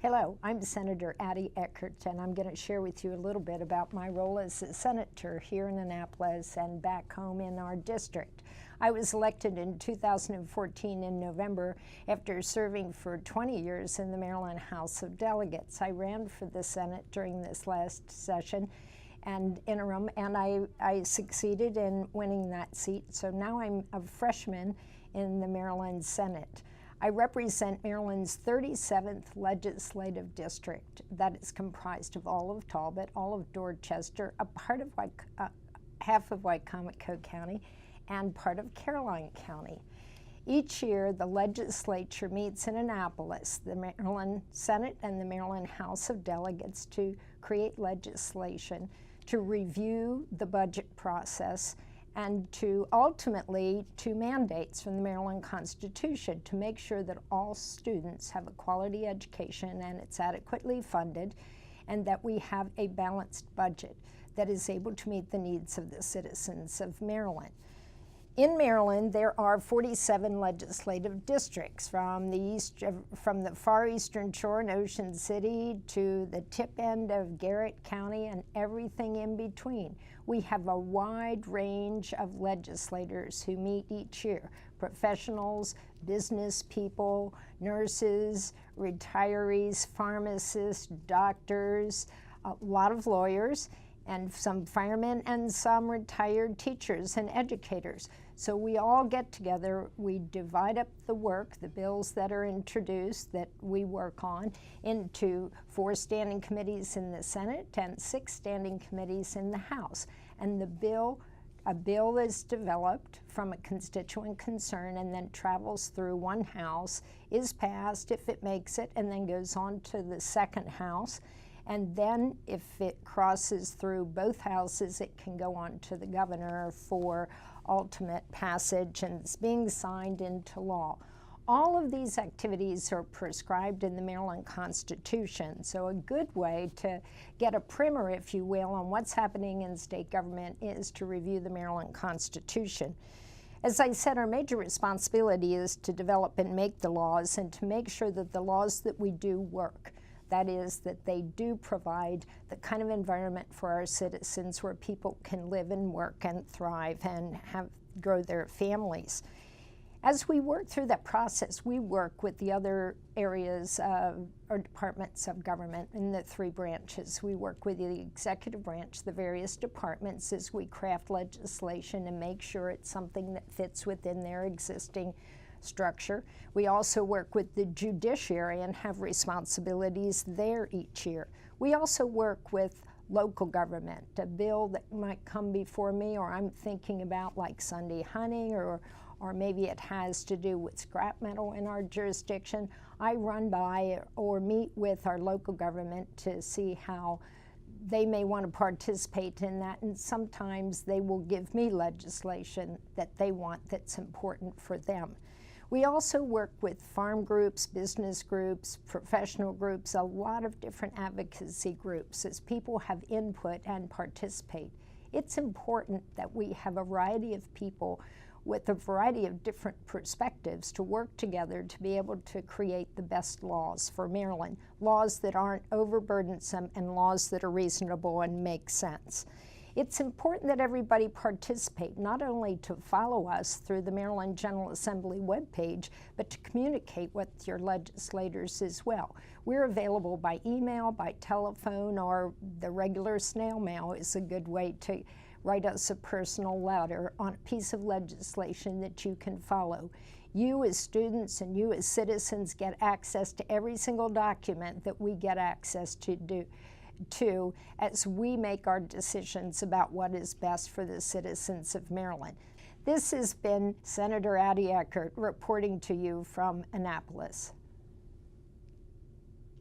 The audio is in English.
Hello, I'm Senator Addie Eckardt, and I'm going to share with you a little bit about my role as a senator here in Annapolis and back home in our district. I was elected in 2014 in November after serving for 20 years in the Maryland House of Delegates. I ran for the Senate during this last session and interim, and I succeeded in winning that seat. So now I'm a freshman in the Maryland Senate. I represent Maryland's 37th legislative district that is comprised of all of Talbot, all of Dorchester, a part of half of Wicomico County, and part of Caroline County. Each year, the legislature meets in Annapolis, the Maryland Senate and the Maryland House of Delegates, to create legislation, to review the budget process, and to ultimately to mandates from the Maryland Constitution to make sure that all students have a quality education and it's adequately funded, and that we have a balanced budget that is able to meet the needs of the citizens of Maryland. In Maryland, there are 47 legislative districts from the far eastern shore in Ocean City to the tip end of Garrett County and everything in between. We have a wide range of legislators who meet each year: professionals, business people, nurses, retirees, pharmacists, doctors, a lot of lawyers, and some firemen, and some retired teachers and educators. So we all get together, we divide up the work, the bills that are introduced that we work on, into 4 standing committees in the Senate and 6 standing committees in the House. And a bill is developed from a constituent concern and then travels through one house, is passed if it makes it, and then goes on to the second house. And then if it crosses through both houses, it can go on to the governor for ultimate passage and it's being signed into law. All of these activities are prescribed in the Maryland Constitution, so a good way to get a primer, if you will, on what's happening in state government is to review the Maryland Constitution. As I said, our major responsibility is to develop and make the laws and to make sure that the laws that we do work. That is, that they do provide the kind of environment for our citizens where people can live and work and thrive and grow their families. As we work through that process, we work with the other areas or departments of government in the 3 branches. We work with the executive branch, the various departments, as we craft legislation and make sure it's something that fits within their existing structure. We also work with the judiciary and have responsibilities there each year. We also work with local government. A bill that might come before me or I'm thinking about, like Sunday hunting, or maybe it has to do with scrap metal in our jurisdiction, I run by or meet with our local government to see how they may want to participate in that, and sometimes they will give me legislation that they want that's important for them. We also work with farm groups, business groups, professional groups, a lot of different advocacy groups as people have input and participate. It's important that we have a variety of people with a variety of different perspectives to work together to be able to create the best laws for Maryland, laws that aren't overburdensome and laws that are reasonable and make sense. It's important that everybody participate, not only to follow us through the Maryland General Assembly webpage, but to communicate with your legislators as well. We're available by email, by telephone, or the regular snail mail is a good way to write us a personal letter on a piece of legislation that you can follow. You as students and you as citizens get access to every single document that we get access to as we make our decisions about what is best for the citizens of Maryland. This has been Senator Addie Eckardt reporting to you from Annapolis.